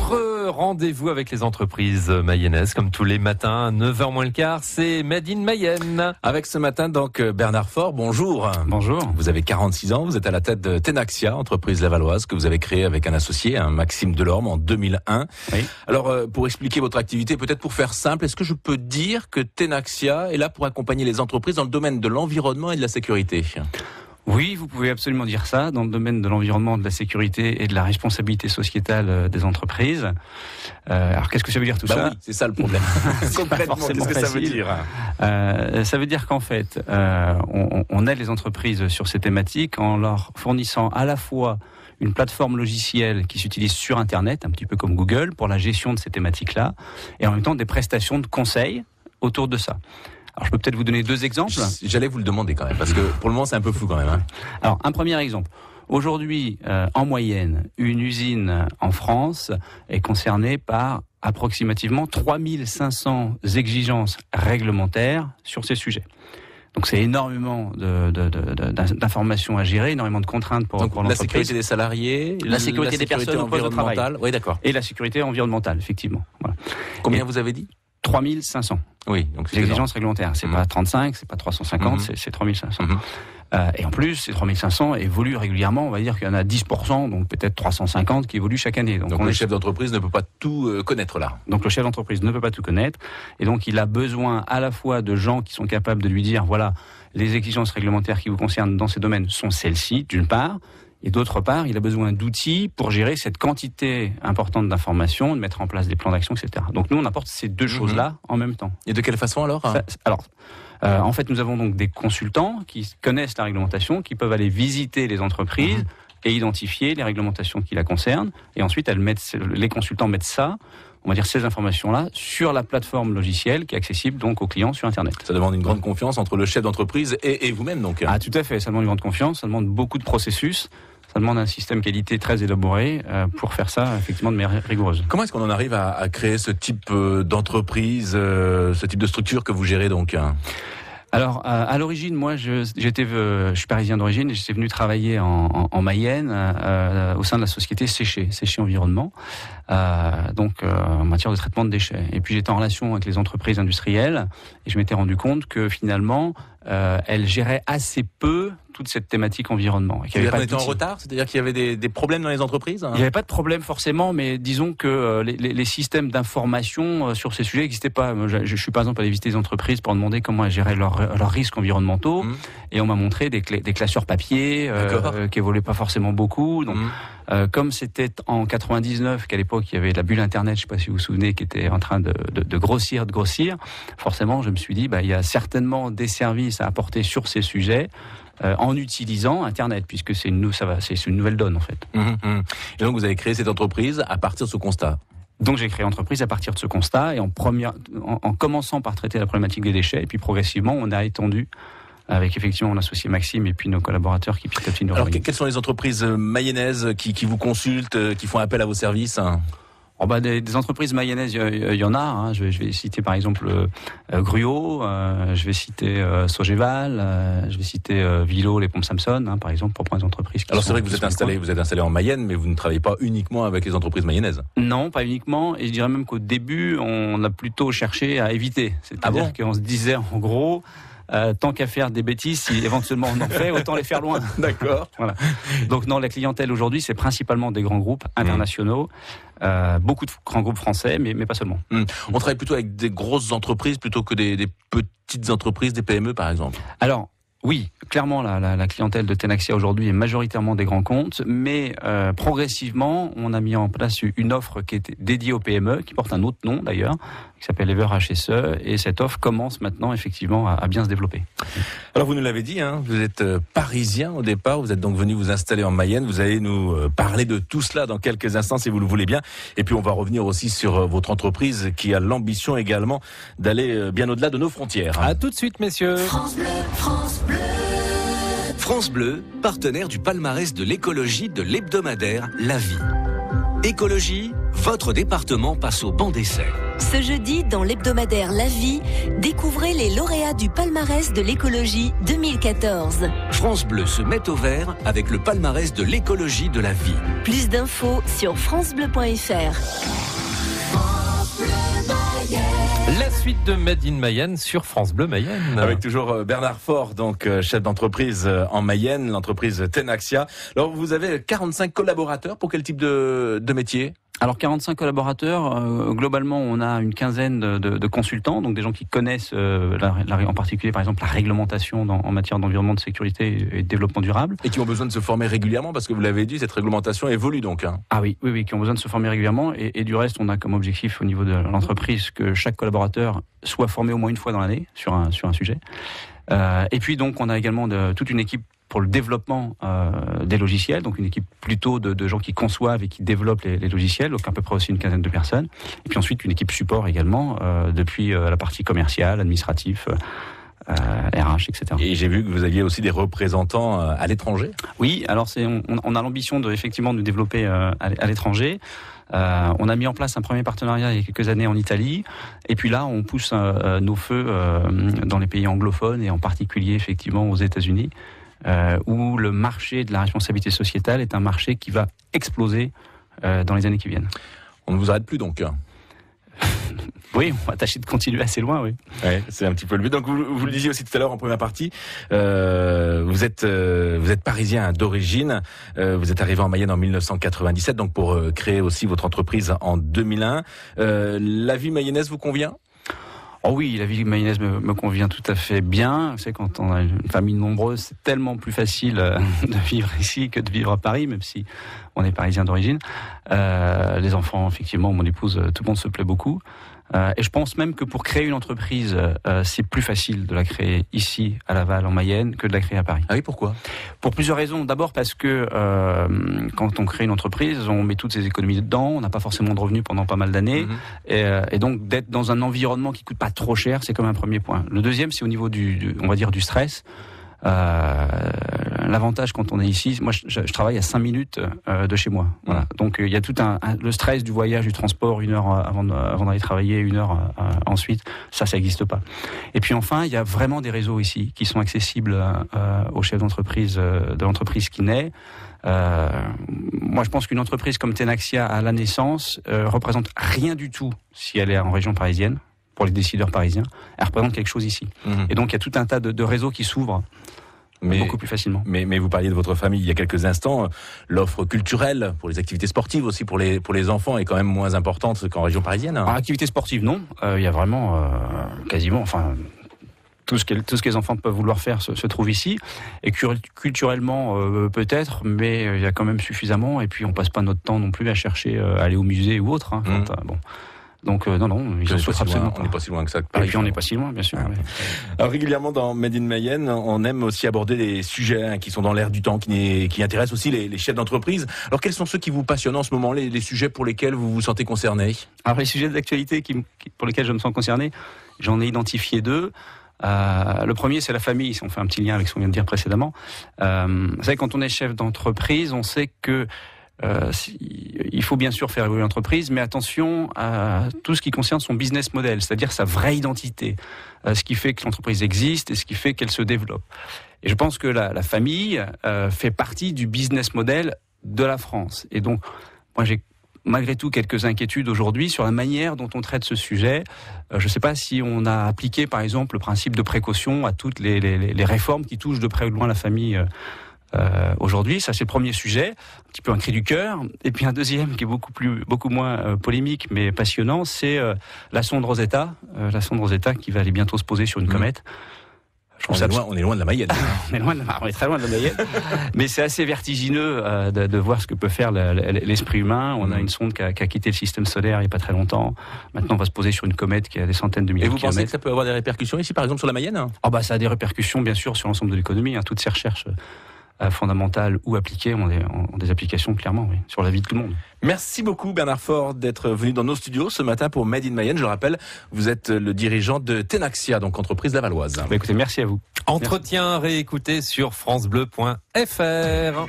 Votre rendez-vous avec les entreprises mayennaises, comme tous les matins, 9h moins le quart, c'est Made in Mayenne. Avec ce matin, donc, Bernard Faure, bonjour. Bonjour. Vous avez 46 ans, vous êtes à la tête de Tenaxia, entreprise lavalloise que vous avez créée avec un associé, Maxime Delorme, en 2001. Oui. Alors, pour expliquer votre activité, peut-être pour faire simple, est-ce que je peux dire que Tenaxia est là pour accompagner les entreprises dans le domaine de l'environnement et de la sécurité ? Oui, vous pouvez absolument dire ça, dans le domaine de l'environnement, de la sécurité et de la responsabilité sociétale des entreprises. Alors, qu'est-ce que ça veut dire tout ça ? Oui, c'est ça le problème. Concrètement, qu'est-ce que ça veut dire ? Ça veut dire qu'en fait, on aide les entreprises sur ces thématiques en leur fournissant à la fois une plateforme logicielle qui s'utilise sur Internet, un petit peu comme Google, pour la gestion de ces thématiques-là, et en même temps des prestations de conseil autour de ça. Alors, je peux peut-être vous donner deux exemples. J'allais vous le demander quand même, parce que pour le moment, c'est un peu flou quand même. Alors, un premier exemple. Aujourd'hui, en moyenne, une usine en France est concernée par approximativement 3500 exigences réglementaires sur ces sujets. Donc, c'est énormément d'informations à gérer, énormément de contraintes pour l'entreprise. La sécurité des salariés, la sécurité des personnes au poste de travail. Oui, d'accord. Et la sécurité environnementale, effectivement. Voilà. Combien vous avez dit ? 3500. Oui, donc c'est exigences réglementaires. C'est pas 35, c'est pas 350, c'est 3500. Et en plus, ces 3500 évoluent régulièrement. On va dire qu'il y en a 10%, donc peut-être 350 qui évoluent chaque année. Donc le chef d'entreprise ne peut pas tout connaître là. Donc le chef d'entreprise ne peut pas tout connaître. Et donc il a besoin à la fois de gens qui sont capables de lui dire, voilà, les exigences réglementaires qui vous concernent dans ces domaines sont celles-ci, d'une part. Et d'autre part, il a besoin d'outils pour gérer cette quantité importante d'informations, de mettre en place des plans d'action, etc. Donc nous, on apporte ces deux choses-là en même temps. Et de quelle façon alors ? En fait, nous avons donc des consultants qui connaissent la réglementation, qui peuvent aller visiter les entreprises et identifier les réglementations qui la concernent. Et ensuite, les consultants mettent ça, on va dire ces informations-là, sur la plateforme logicielle qui est accessible donc aux clients sur Internet. Ça demande une grande confiance entre le chef d'entreprise et vous-même donc. Ah, tout à fait. Ça demande une grande confiance, ça demande beaucoup de processus. Ça demande un système qualité très élaboré pour faire ça effectivement de manière rigoureuse. Comment est-ce qu'on en arrive à créer ce type d'entreprise, ce type de structure que vous gérez donc ? Alors, à l'origine, moi, je suis parisien d'origine et j'étais venu travailler en Mayenne au sein de la société Séché Environnement, en matière de traitement de déchets. Et puis j'étais en relation avec les entreprises industrielles et je m'étais rendu compte que finalement, elles géraient assez peu toute cette thématique environnement. C'est-à-dire qu'on était en retard ? C'est-à-dire qu'il y avait des problèmes dans les entreprises ? Il n'y avait pas de problème forcément, mais disons que les systèmes d'information sur ces sujets n'existaient pas. Je suis par exemple allé visiter des entreprises pour demander comment elles géraient leurs risques environnementaux, et on m'a montré des classeurs papier qui évoluaient pas forcément beaucoup. Donc, comme c'était en 99 qu'à l'époque il y avait la bulle Internet, je ne sais pas si vous vous souvenez, qui était en train de grossir, forcément je me suis dit il y a certainement des services à apporter sur ces sujets. En utilisant Internet, puisque c'est une nouvelle donne en fait. Et donc vous avez créé cette entreprise à partir de ce constat. Donc j'ai créé l'entreprise à partir de ce constat et en commençant par traiter la problématique des déchets, et puis progressivement on a étendu avec effectivement mon associé Maxime et puis nos collaborateurs qui petit à petit nous rejoignent. Alors quelles sont les entreprises mayennaises qui vous consultent, qui font appel à vos services ? Des entreprises mayennaises, il y en a. Je vais citer par exemple Gruau, je vais citer Sogeval, je vais citer Vilo, les pompes Samson, par exemple, pour prendre des entreprises. Alors c'est vrai que vous êtes installé en Mayenne, mais vous ne travaillez pas uniquement avec les entreprises mayennaises. Non, pas uniquement. Et je dirais même qu'au début, on a plutôt cherché à éviter. C'est-à-dire qu'on se disait en gros. Tant qu'à faire des bêtises, si éventuellement on en fait, autant les faire loin. D'accord. Voilà. Donc non, la clientèle aujourd'hui, c'est principalement des grands groupes internationaux, beaucoup de grands groupes français, mais pas seulement. On travaille plutôt avec des grosses entreprises plutôt que des petites entreprises, des PME par exemple. Alors, oui, clairement, la clientèle de Tenaxia aujourd'hui est majoritairement des grands comptes, mais progressivement, on a mis en place une offre qui est dédiée aux PME, qui porte un autre nom d'ailleurs, qui s'appelle Ever HSE, et cette offre commence maintenant effectivement à bien se développer. Alors vous nous l'avez dit, vous êtes parisien au départ, vous êtes donc venu vous installer en Mayenne, vous allez nous parler de tout cela dans quelques instants si vous le voulez bien, et puis on va revenir aussi sur votre entreprise qui a l'ambition également d'aller bien au-delà de nos frontières. À tout de suite messieurs. France Bleu, France Bleu. France Bleu, partenaire du palmarès de l'écologie de l'hebdomadaire La Vie. Écologie, votre département passe au banc d'essai. Ce jeudi, dans l'hebdomadaire La Vie, découvrez les lauréats du palmarès de l'écologie 2014. France Bleu se met au vert avec le palmarès de l'écologie de la vie. Plus d'infos sur francebleu.fr. La suite de Made in Mayenne sur France Bleu Mayenne. Avec toujours Bernard Faure, donc chef d'entreprise en Mayenne, l'entreprise Tenaxia. Alors vous avez 45 collaborateurs pour quel type de métier ? Alors 45 collaborateurs, globalement on a une quinzaine de consultants, donc des gens qui connaissent en particulier par exemple la réglementation en matière d'environnement, de sécurité et de développement durable. Et qui ont besoin de se former régulièrement parce que vous l'avez dit, cette réglementation évolue donc. Ah oui, qui ont besoin de se former régulièrement et du reste on a comme objectif au niveau de l'entreprise que chaque collaborateur soit formé au moins une fois dans l'année sur un sujet. Et puis donc on a également toute une équipe pour le développement des logiciels, donc une équipe plutôt de gens qui conçoivent et qui développent les logiciels, donc à peu près aussi une quinzaine de personnes. Et puis ensuite une équipe support également, depuis la partie commerciale, administratif, RH, etc. Et j'ai vu que vous aviez aussi des représentants à l'étranger. Oui, alors on a l'ambition effectivement de développer à l'étranger. On a mis en place un premier partenariat il y a quelques années en Italie, et puis là on pousse nos feux dans les pays anglophones et en particulier effectivement aux États-Unis. Où le marché de la responsabilité sociétale est un marché qui va exploser dans les années qui viennent. On ne vous arrête plus donc. Oui, on va tâcher de continuer assez loin, oui. Ouais, c'est un petit peu le but. Donc vous le disiez aussi tout à l'heure en première partie, vous êtes parisien d'origine, vous êtes arrivé en Mayenne en 1997, donc pour créer aussi votre entreprise en 2001. La vie mayonnaise vous convient ? Oh oui, la vie mayonnaise me convient tout à fait bien. Vous savez, quand on a une famille nombreuse, c'est tellement plus facile de vivre ici que de vivre à Paris, même si on est parisien d'origine. Les enfants, effectivement, mon épouse, tout le monde se plaît beaucoup. Et je pense même que pour créer une entreprise, c'est plus facile de la créer ici, à Laval, en Mayenne, que de la créer à Paris. Ah oui, pourquoi ? Pour plusieurs raisons. D'abord parce que quand on crée une entreprise, on met toutes ses économies dedans, on n'a pas forcément de revenus pendant pas mal d'années. Et donc d'être dans un environnement qui coûte pas trop cher, c'est comme un premier point. Le deuxième, c'est au niveau on va dire du stress. L'avantage quand on est ici, moi je travaille à 5 minutes de chez moi. Voilà. Donc il y a tout le stress du voyage, du transport, 1 heure avant d'aller travailler, 1 heure ensuite, ça n'existe pas. Et puis enfin, il y a vraiment des réseaux ici qui sont accessibles aux chefs d'entreprise de l'entreprise qui naît. Moi je pense qu'une entreprise comme Tenaxia à la naissance représente rien du tout si elle est en région parisienne. Pour les décideurs parisiens, elle représente quelque chose ici. Et donc il y a tout un tas de réseaux qui s'ouvrent beaucoup plus facilement. Mais vous parliez de votre famille il y a quelques instants. L'offre culturelle pour les activités sportives aussi pour les enfants est quand même moins importante qu'en région parisienne. En activité sportive, non. Il y a vraiment quasiment, enfin tout ce que les enfants peuvent vouloir faire se trouve ici. Et culturellement, peut-être, mais il y a quand même suffisamment. Et puis on passe pas notre temps non plus à chercher à aller au musée ou autre. Bon. Donc non, ils en souffrent absolument pas. On n'est pas si loin que ça. Et puis on n'est pas si loin, bien sûr. Ouais. Alors régulièrement dans Made in Mayenne, on aime aussi aborder des sujets qui sont dans l'air du temps, qui intéressent aussi les chefs d'entreprise. Alors quels sont ceux qui vous passionnent en ce moment, les sujets pour lesquels vous vous sentez concerné ? Alors les sujets d'actualité pour lesquels je me sens concerné, j'en ai identifié 2. Le premier, c'est la famille, si on fait un petit lien avec ce qu'on vient de dire précédemment. Vous savez, quand on est chef d'entreprise, on sait que il faut bien sûr faire évoluer l'entreprise, mais attention à tout ce qui concerne son business model, c'est-à-dire sa vraie identité, ce qui fait que l'entreprise existe et ce qui fait qu'elle se développe. Et je pense que la famille fait partie du business model de la France. Et donc, moi j'ai malgré tout quelques inquiétudes aujourd'hui sur la manière dont on traite ce sujet. Je ne sais pas si on a appliqué par exemple le principe de précaution à toutes les réformes qui touchent de près ou de loin la famille aujourd'hui. Ça, c'est le premier sujet, un petit peu un cri du cœur. Et puis un deuxième qui est beaucoup moins polémique mais passionnant, c'est la sonde Rosetta. La sonde Rosetta qui va aller bientôt se poser sur une comète. On est loin de la Mayenne. On est très loin de la Mayenne. Mais c'est assez vertigineux de voir ce que peut faire l'esprit humain. On a une sonde qui a quitté le système solaire il n'y a pas très longtemps. Maintenant, on va se poser sur une comète qui a des centaines de millions de kilomètres. Et vous pensez que ça peut avoir des répercussions ici, par exemple, sur la Mayenne ? Ça a des répercussions, bien sûr, sur l'ensemble de l'économie. Toutes ces recherches fondamentales ou appliquées ont des applications, clairement, oui, sur la vie de tout le monde. Merci beaucoup Bernard Faure d'être venu dans nos studios ce matin pour Made in Mayenne. Je le rappelle, vous êtes le dirigeant de Tenaxia, donc entreprise lavalloise. Écoutez, merci à vous. Entretien réécouté sur francebleu.fr.